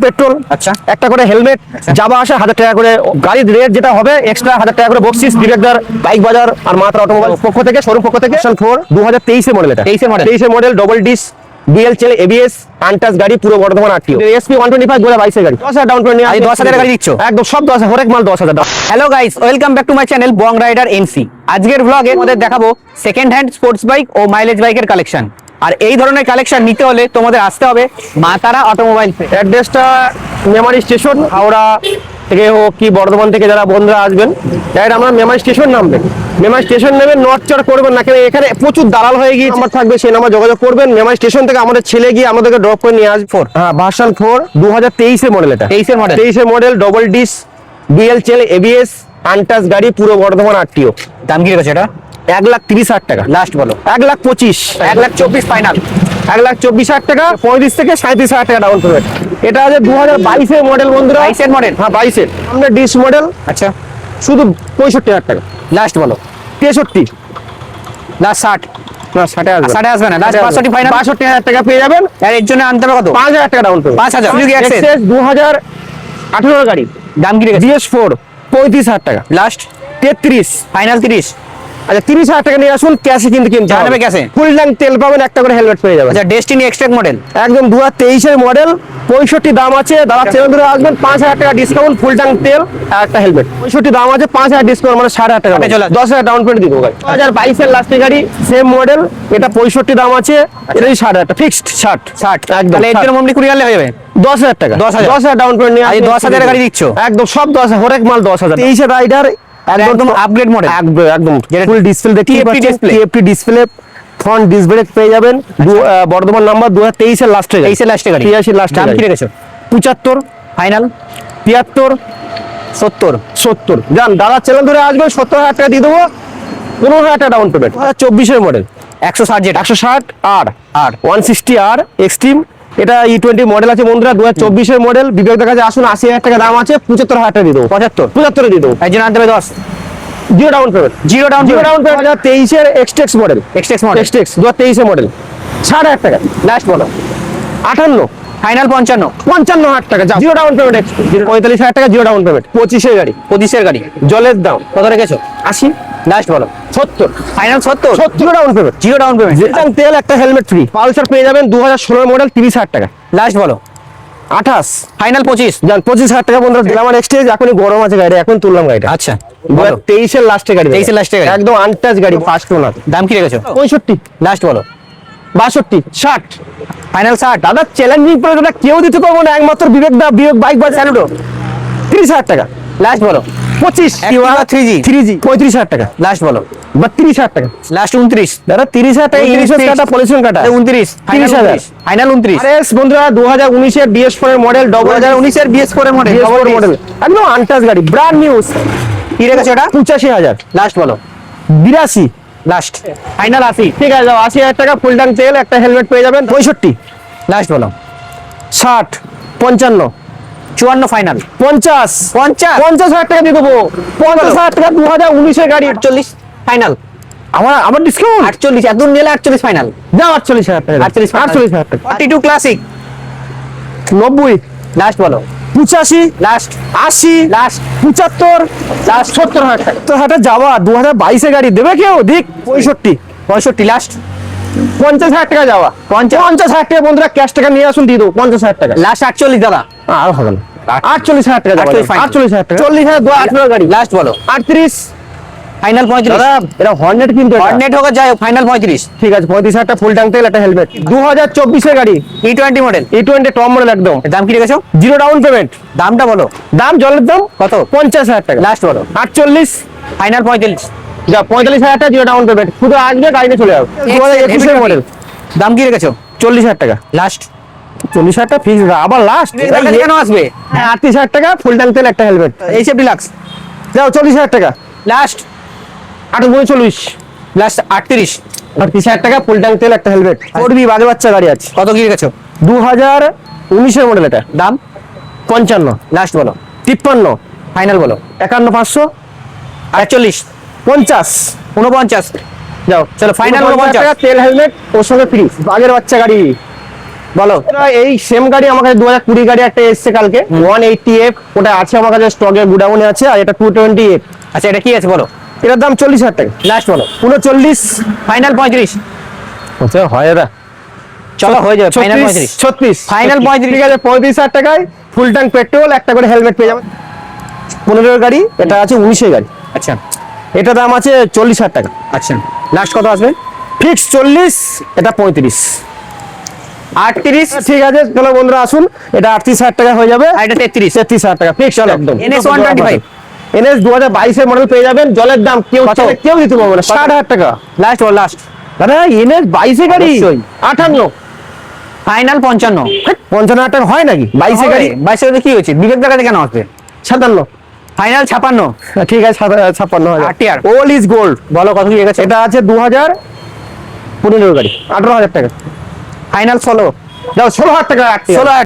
Petrol, আচ্ছা একটা করে হেলমেট, যাওয়া আসা 1000 টাকা করে, গাড়ির রেট যেটা হবে এক্সট্রা 1000 টাকা করে বকশিস বিবেকদার বাইক বাজার আর মাত্রা অটোমোবাইল পক্ষ থেকে, শোরুম পক্ষ থেকে। 2023 মডেল, এটা 23 মডেল, ডবল ডিস ডুয়াল চেল এবিএস আনটাচ গাড়ি, পুরো বর্ধমান আরটিও, এসপি 125 2022 গাড়ি, 10,000 ডাউন পেমেন্ট নিয়ে 10,000 গাড়ি দিচ্ছ একদম, সব 10,000, হরেক মাল 10,000 টাকা। Hello guys, welcome back to my channel Bong rider NC. আজকের ব্লগে আমাদের দেখাবো সেকেন্ড হ্যান্ড স্পোর্টস বাইক ও মাইলেজ বাইকের কালেকশন। আর এই ধরনের কালেকশন নিতে হলে তোমাদের আসতে হবে মা তারা অটোমোবাইল। অ্যাড্রেসটা মেমারি স্টেশন, হাওড়া থেকে হোক কি বর্ধমান থেকে যারা বন্ধুরা আসবেন, ডাইরেক্ট আমরা মেমারি স্টেশন নামবেন। মেমারি স্টেশন নেবেন, নর্থচর করবেন না, কেন এখানে প্রচুর দালাল হয়ে গিয়ে নাম্বার থাকবে, সেই নাম্বার যোগাযোগ করবেন। মেমারি স্টেশন থেকে আমাদের ছেলে গিয়ে আমাদেরকে ড্রপ করে নিয়ে আসবে। হ্যাঁ, ভার্সন 4 2023 মডেল, এটা 23 মডেল, ডবল ডিস ডুয়াল চেল এবিএস আনটাচ গাড়ি, পুরো বর্ধমান আরটিও। দাম কি রেখেছে এটা? 1,30,000 টাকা লাস্ট বলো। 1,25,000, 1,24,000 ফাইনাল। 1,24,000 টাকা, 35 থেকে 37,000 টাকা ডাউন পেমেন্ট। এটা আছে 2022 মডেল বন্ধুরা, 22 মডেল। হ্যাঁ 22 সামনে ডিস মডেল, আচ্ছা শুধু 65,000 টাকা। লাস্ট বলো। 63, লাস্ট 60। না 60 আসবে, 60 আসবে না, লাস্ট 65 ফাইনাল। 62,000 টাকা পেয়ে যাবেন। আর এর জন্য আনতে হবে কত? 5,000 টাকা ডাউন পেমেন্ট। 5,000 সুজুকি অ্যাক্সেস 2018 গাড়ি, দাম কি রেখেছে? GS4 35,000 টাকা, লাস্ট 33, ফাইনাল 30। আচ্ছা 30,000 টাকা নিয়ে আসুন, ক্যাশে কিন্তু কিনতে জানাবে হবে, ক্যাশে। ফুল ট্যাঙ্ক তেল পাবেন, একটা করে হেলমেট পেয়ে যাবেন। আচ্ছা ডেস্টিনি এক্সট্রাক্ট মডেল একদম 2023 মডেল, 65 দাম আছে। দাদা চ্যানেল ধরে আসবেন, 5,000 টাকা ডিসকাউন্ট, ফুল ট্যাঙ্ক তেল আর একটা হেলমেট। 65 দাম আছে, 5,000 ডিসকাউন্ট, মানে 6,500 টাকা, 10,000 ডাউন পেমেন্ট দিব। 2022 লাস্টের গাড়ি, সেম মডেল, এটা 65 দাম আছে, এটা 6,500 ফিক্সড 60 একদম। তাহলে এর জন্য মমনি কুড়ি আনলে হয়ে যাবে 10,000 টাকা, 10,000 ডাউন পেমেন্ট নিয়ে 10,000 গাড়ি দিচ্ছ একদম, সব 10,000, হরেক মাল 10,000। 23 রাইডার একদম আপগ্রেড মডেল, একদম ফুল ডিসপ্লে দেখতে পাচ্ছেন, TFT display, front disc brake পেয়ে যাবেন। বর্ধমান নাম্বার, 2023 এর লাস্টে, 23 লাস্টে গাড়ি। 83 লাস্টে। দাম কি রেখেছো? 75 ফাইনাল 73 70 জান। দাদা চ্যানেল ধরে আসবেন, 70,000 টাকা দিয়ে দেবো, 15,000 টাকা ডাউন পেমেন্ট। 2024 মডেল, 160 যেটা 160 আর 160 আর এক্সট্রিম, এটা E20 মডেল আছে বন্ধুরা, 2024 মডেল। বিবেক দেখা যায়, আসুন, 80,000 টাকা দাম আছে, 75,000 টাকা দিয়ে দেবো। 75 দিয়ে দেবো, এই জন্য আনতে হবে 10। Zero down payment, zero down 2023 এর এক্সটেক্স মডেল, এক্সটেক্স মডেল 2023 মডেল, 6,000 টাকা। লাস্ট বলো। 58 ফাইনাল 55 55,000 টাকা, জিরো ডাউন পেমেন্ট। 45,000 টাকা জিরো ডাউন পেমেন্ট। 25 গাড়ি, 25 এর গাড়ি। জলের দাম কত রেখেছো? 80, লাস্ট বলো। 70 final 70 zero down payment. Zero down payment. যেটাং তেল, একটা হেলমেট ফ্রি। পালসার পেয়ে যাবেন 2016 মডেল, 30,000 টাকা। লাস্ট বলো। 28 ফাইনাল 25 জান, 25,000 টাকা বন্ধুরা দিলাম। আমার এক্সচেঞ্জ এখনই গরম আছে গাড়ি, এখন তুললাম গাড়িটা। আচ্ছা 23 এর লাস্টে গাড়ি, 23 এর লাস্টে গাড়ি। একদম আনটাচ গাড়ি, ফার্স্ট ওনার। দাম কি রেখেছো? 65, লাস্ট বলো। 62, 60 ফাইনাল 60। দাদা চ্যালেঞ্জিং প্রাইস, কেউ দিতে পারবো না, একমাত্র বিবেক বাইক বা স্যালুটো। 30,000 টাকা, লাস্ট বলো। 25 Activa 3G 35,000 টাকা, লাস্ট বলো। 32,000 টাকা। লাস্ট 29। দাদা 30,000 টাকা ইন্স্যুরেন্স কাটা, পলিউশন কাটা। 29 30,000 ফাইনাল 29। আরএস বন্ধুরা, 2019 এর BS4 এর মডেল, 2019 এর BS4 এর মডেল, BS4 মডেল, একদম আনটাচ গাড়ি, ব্র্যান্ড নিউ। কি রেখেছো এটা? 85,000, লাস্ট বলো। 82 লাস্ট ফাইনাল 80। ঠিক আছে, 80,000 টাকা, ফুল ট্যাঙ্ক তেল, একটা হেলমেট পেয়ে যাবেন। 65, লাস্ট বলো। 60, 55, 54 ফাইনাল। 50, 50,000 টাকা দিয়ে দেবো। 50,000 টাকা, 2019 এর গাড়ি। 48 ফাইনাল। আমার ডিসকাউন্ট 48 একদম নিলে 48 ফাইনাল। দাও 48,000 টাকা, 48,000 টাকা। 42 ক্লাসিক 90, লাস্ট বলো। 85, লাস্ট 80, লাস্ট 75, লাস্ট 70,000 টাকা। তো হাটে যাওয়া 2022 এর গাড়ি দেবে কেউ? দিক 65, 65 লাস্ট 50,000 টাকা যাওয়া। 50,000 টাকা বন্ধুরা, ক্যাশ টাকা নিয়ে আসুন, দিয়ে দেবো 50,000 টাকা। লাস্ট 48 দাদা। আর হবে না, 48,000 টাকা যাওয়া। 48,000 টাকা, 40,000, 2018 গাড়ি। লাস্ট বলো। 38, ফাইনাল 35। দাদা এটা হর্নেট কিন্তু, অর্ডিনেট হোক যাই হোক, ফাইনাল 35। ঠিক আছে, 35,000 টাকা, ফুল ট্যাঙ্ক তেল, একটা হেলমেট। 2024 এর গাড়ি, E20 model, E20 top model, একদম দাম কি রেখেছো? Zero down payment. দামটা বলো। দাম জলের দাম কত? 50,000 টাকা। লাস্ট বলো। 48, ফাইনাল 45। যা 45,000 টাকা জিরো ডাউন পেমেন্ট, শুধু আসবে গাড়ি নিয়ে চলে যাবে। 2021 এর মডেল, দাম কি রেখেছো? 40,000 টাকা। লাস্ট 40,000 টাকা ফিক্স, আবার লাস্ট কেন আসবে? 38,000 টাকা, ফুল ট্যাঙ্ক তেল, একটা হেলমেট। এইসব ডিলাক্স যাও 40,000 টাকা। Last 48, last 38। 38,000 টাকা, ফুল ট্যাঙ্ক তেল, একটা হেলমেট। 4B বাজে বাচ্চা গাড়ি আছে, কত কি রেখেছো? 2019 এর মডেল, এটা দাম 55, লাস্ট বলো। 53, ফাইনাল বলো। 51,500, 48 50, 49। যাও চলো ফাইনাল 49 টাকা, তেল হেলমেট ওর সঙ্গে ফ্রি, বাগের বাচ্চা গাড়ি। বলো। এই সেম গাড়ি আমার কাছে 2020 গাড়ি একটা এসছে কালকে 180F, ওটা আছে আমার কাছে স্টকে গুডাউনে আছে। আর এটা 220F। আচ্ছা এটা কি আছে বলো, এটার দাম 40,000 টাকা। লাস্ট বলো। 39। ফাইনাল 35। আচ্ছা হয় এটা চলো হয়ে যাবে, ফাইনাল 35। 36 Final 35 ঠিক আছে। 35,000 টাকায় ফুল ট্যাঙ্ক পেট্রোল, একটা করে হেলমেট পেয়ে যাবেন। 15 গাড়ি, এটা আছে 19 গাড়ি। আচ্ছা এটা দাম আছে 40,000 টাকা। আচ্ছা লাস্ট কত আসবে? ফিক্স 40, এটা 35। 38। ঠিক আছে চলো বন্ধুরা আসুন, এটা 38,000 টাকা হয়ে যাবে। আর এটা 33। 33,000 টাকা ফিক্স একদম। NS 125। NS 2022 এর মডেল পেয়ে যাবেন। জলের দাম কেউ কত? চাইলে কেউ দিতে পারবে না। 60,000 টাকা। লাস্ট বল, লাস্ট। দাদা NS 22 এর গাড়ি অবশ্যই। 58। ফাইনাল 55। 55,000 টাকা হয় নাকি 22 এর গাড়ি? 22 কি হয়েছে, বিবেক দেখাতে কেন আসবে? 57। ফাইনাল 56। ঠিক আছে 56,000। RTR। ওল ইজ গোল্ড। বলো কত কি গেছে? এটা আছে 2015 গাড়ি 18,000 টাকা। ফাইনাল 16। যাও 16,000 টাকা রাখতে হবে। 16।